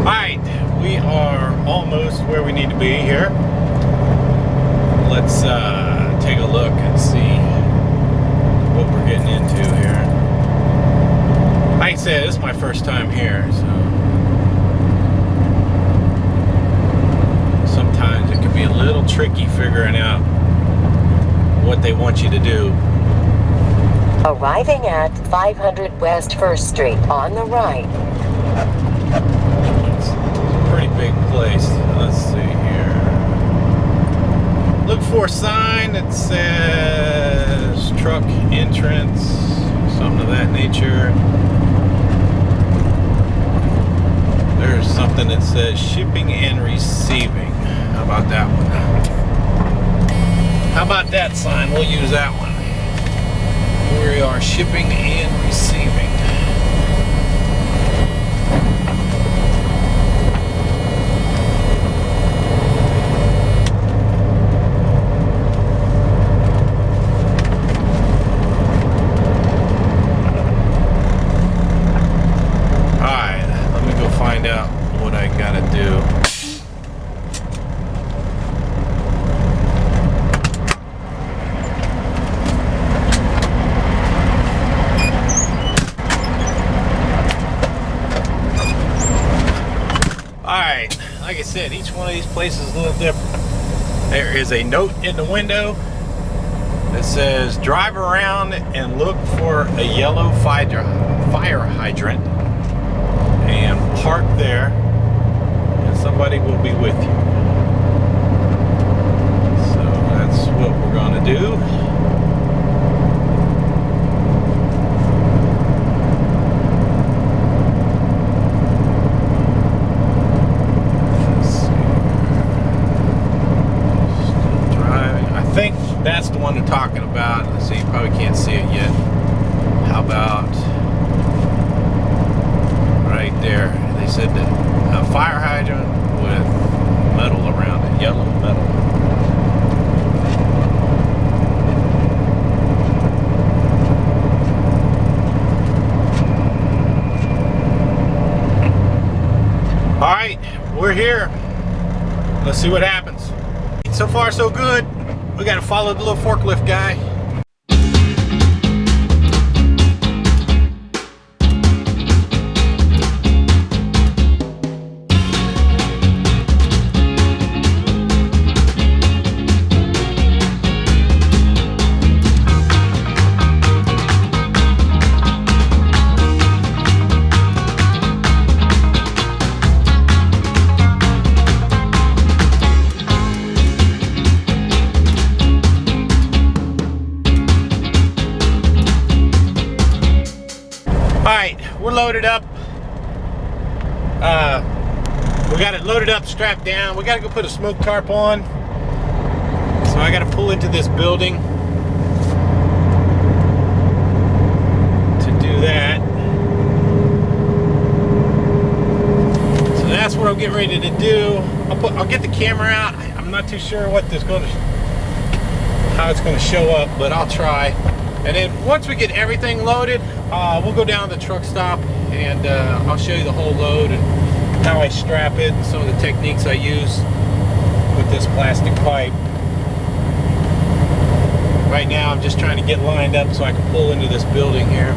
Alright, we are almost where we need to be here. Let's take a look and see what we're getting into here. Like I said, this is my first time here, so sometimes it can be a little tricky figuring out what they want you to do. Arriving at 500 West 1st Street on the right. It's a pretty big place. Let's see here. Look for a sign that says truck entrance, something of that nature. There's something that says shipping and receiving. How about that one? How about that sign? We'll use that one. We are shipping and receiving. Alright, let me go find out what I gotta do. Alright, like I said, each one of these places is a little different. There is a note in the window that says drive around and look for a yellow fire hydrant and park there and somebody will be with you. So that's what we're going to do. That's the one they're talking about. Let's see, you probably can't see it yet. How about right there? They said that a fire hydrant with metal around it, yellow metal. All right, we're here. Let's see what happens. So far, so good. We gotta follow the little forklift guy. Alright, we're loaded up. We got it loaded up, strapped down. We gotta go put a smoke tarp on. So I gotta pull into this building to do that. So that's what I'm getting ready to do. I'll get the camera out. I'm not too sure what this how it's gonna show up, but I'll try. And then once we get everything loaded, we'll go down to the truck stop and I'll show you the whole load and how I strap it and some of the techniques I use with this plastic pipe. Right now I'm just trying to get lined up so I can pull into this building here.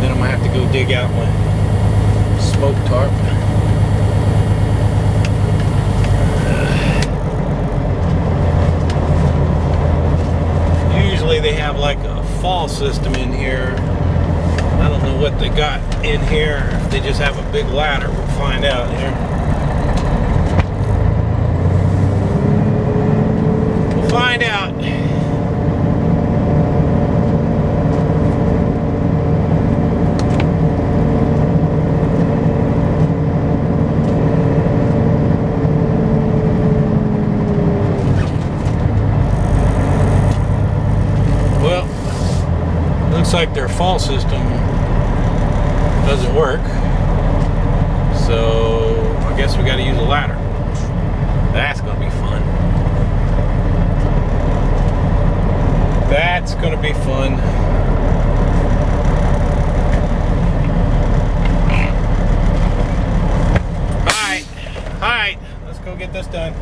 Then I'm gonna have to go dig out my smoke tarp. Usually they have like a fall system in here. I don't know what they got in here. If they just have a big ladder, we'll find out here. We'll find out. Well, looks like their fall system doesn't work, so I guess we got to use a ladder. That's gonna be fun. That's gonna be fun. get this done.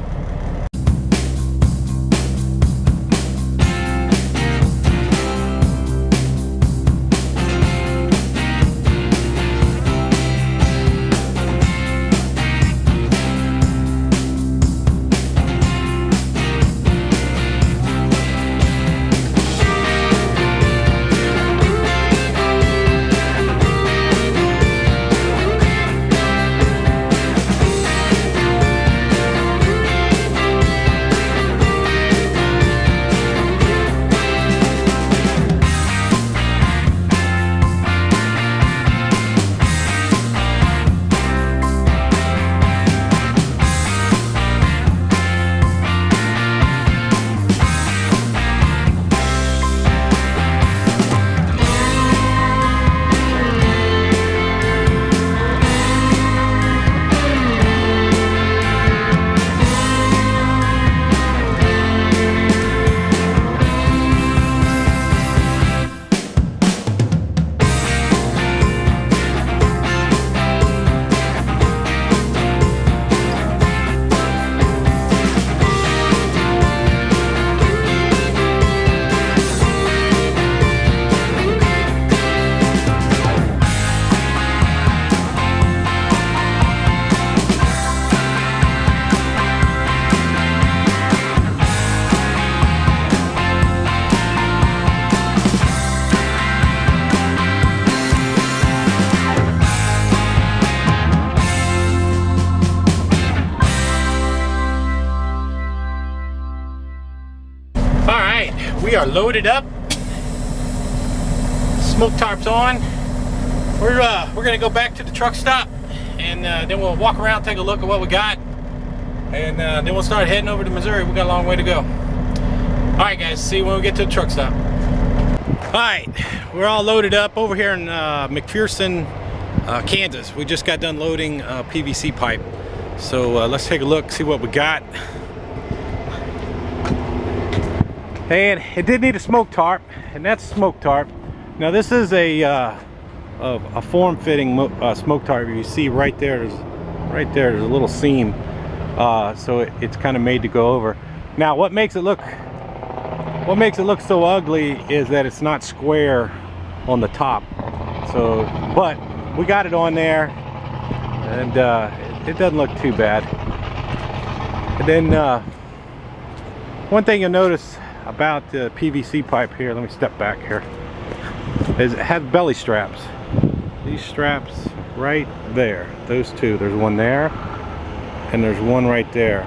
We are loaded up. Smoke tarp's on. We're gonna go back to the truck stop, and then we'll walk around, take a look at what we got, and then we'll start heading over to Missouri. We got a long way to go. All right, guys. See you when we get to the truck stop. All right, we're all loaded up over here in McPherson, Kansas. We just got done loading PVC pipe, so let's take a look, see what we got. And it did need a smoke tarp, and that's a smoke tarp. Now this is a form-fitting smoke tarp. You see right there, there's a little seam, so it's kind of made to go over. Now what makes it look so ugly is that it's not square on the top. So, but we got it on there, and it doesn't look too bad. And then one thing you'll notice about the PVC pipe here, let me step back here, is it has belly straps. These straps right there, those two, there's one there and there's one right there,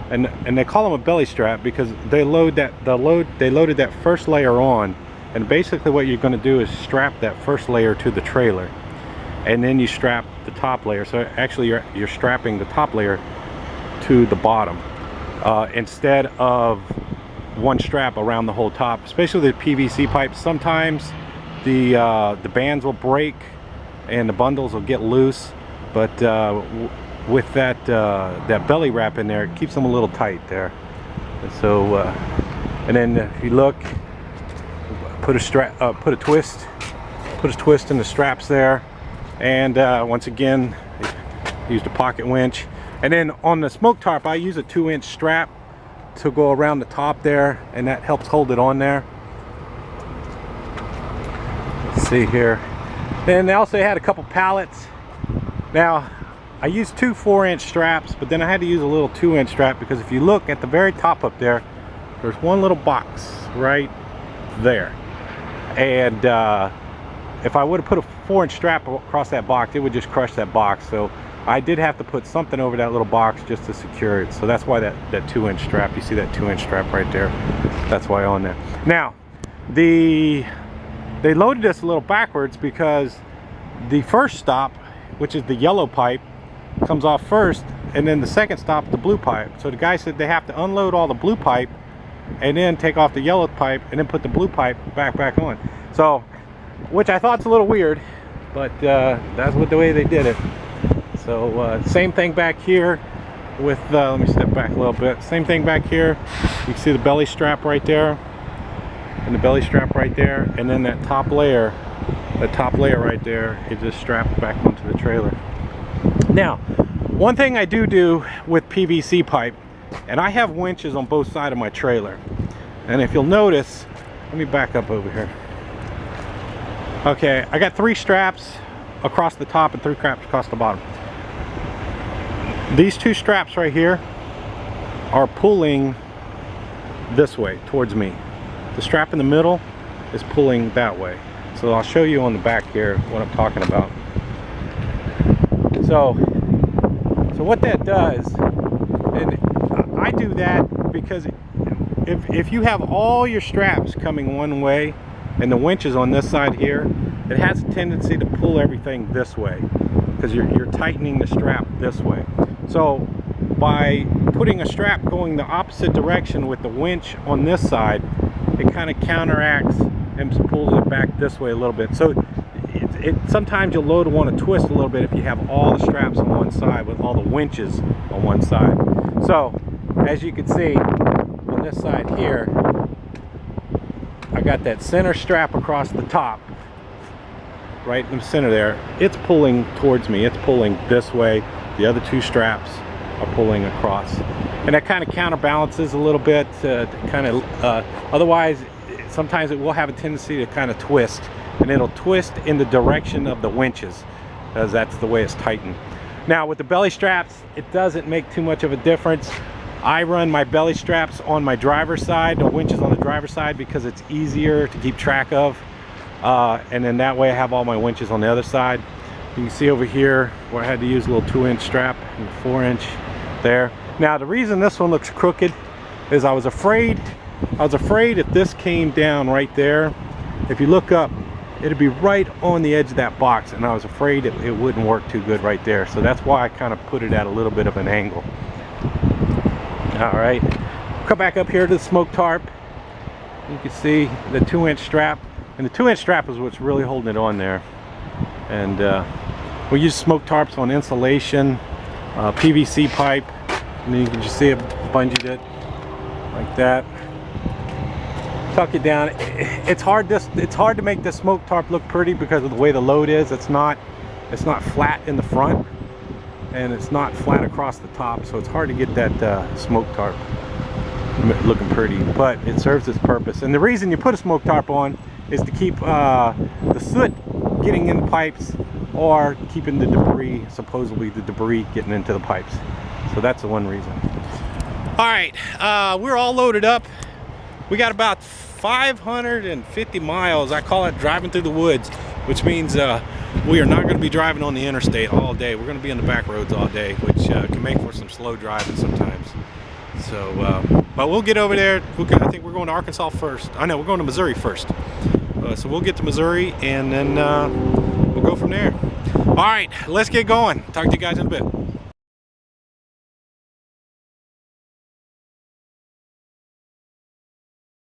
and they call them a belly strap because they loaded that first layer on, and basically what you're going to do is strap that first layer to the trailer, and then you strap the top layer. So actually you're strapping the top layer to the bottom, instead of one strap around the whole top. Especially the PVC pipes, sometimes the bands will break and the bundles will get loose, but with that belly wrap in there, it keeps them a little tight there. And so and then if you look, put a twist in the straps there, and once again used a pocket winch. And then on the smoke tarp, I use a 2-inch strap to go around the top there, and that helps hold it on there. Let's see here. Then they also had a couple pallets. Now I used 2 4-inch straps, but then I had to use a little 2-inch strap because if you look at the very top up there, there's one little box right there, and if I would have put a 4-inch strap across that box, it would just crush that box. So I did have to put something over that little box just to secure it. So that's why that 2-inch strap, you see that 2-inch strap right there, that's why on there. Now they loaded us a little backwards because the first stop, which is the yellow pipe, comes off first, and then the second stop, the blue pipe. So the guy said they have to unload all the blue pipe and then take off the yellow pipe and then put the blue pipe back on. So, which I thought's a little weird, but that's the way they did it. So same thing back here with, let me step back a little bit. Same thing back here. You can see the belly strap right there, and the belly strap right there, and then that top layer right there, it just straps back onto the trailer. Now, One thing I do with PVC pipe, and I have winches on both sides of my trailer, and if you'll notice, let me back up over here. Okay, I got 3 straps across the top and 3 straps across the bottom. These 2 straps right here are pulling this way towards me. The strap in the middle is pulling that way. So I'll show you on the back here what I'm talking about. So what that does, and I do that because if you have all your straps coming one way and the winch is on this side here, it has a tendency to pull everything this way because you're tightening the strap this way. So by putting a strap going the opposite direction with the winch on this side, it kind of counteracts and pulls it back this way a little bit. So sometimes your load will want to twist a little bit if you have all the straps on one side with all the winches on one side. So as you can see on this side here, I got that center strap across the top, right in the center there. It's pulling towards me. It's pulling this way. The other 2 straps are pulling across, and that kind of counterbalances a little bit. Otherwise, sometimes it will have a tendency to kind of twist, and it'll twist in the direction of the winches, as that's the way it's tightened. Now with the belly straps, it doesn't make too much of a difference. I run my belly straps on my driver's side, the winches on the driver's side, because it's easier to keep track of, and then that way I have all my winches on the other side. You can see over here where I had to use a little 2-inch strap and a 4-inch there. Now the reason this one looks crooked is I was afraid if this came down right there, if you look up, it'd be right on the edge of that box, and I was afraid it wouldn't work too good right there. So that's why I kind of put it at a little bit of an angle. All right, come back up here to the smoke tarp. You can see the 2-inch strap, and the 2-inch strap is what's really holding it on there. And we use smoke tarps on insulation, PVC pipe, and then you can just see it bungeed it like that. Tuck it down. It's hard to make this smoke tarp look pretty because of the way the load is. It's not flat in the front, and it's not flat across the top, so it's hard to get that smoke tarp looking pretty, but it serves its purpose. And the reason you put a smoke tarp on is to keep the soot getting in the pipes, or keeping the debris, supposedly the debris, getting into the pipes. So that's the one reason. All right, we're all loaded up. We got about 550 miles. I call it driving through the woods, which means we are not going to be driving on the interstate all day. We're going to be on the back roads all day, which can make for some slow driving sometimes. So, but we'll get over there. I think we're going to Arkansas first. I know we're going to Missouri first. So we'll get to Missouri, and then we'll go from there. All right, let's get going. Talk to you guys in a bit.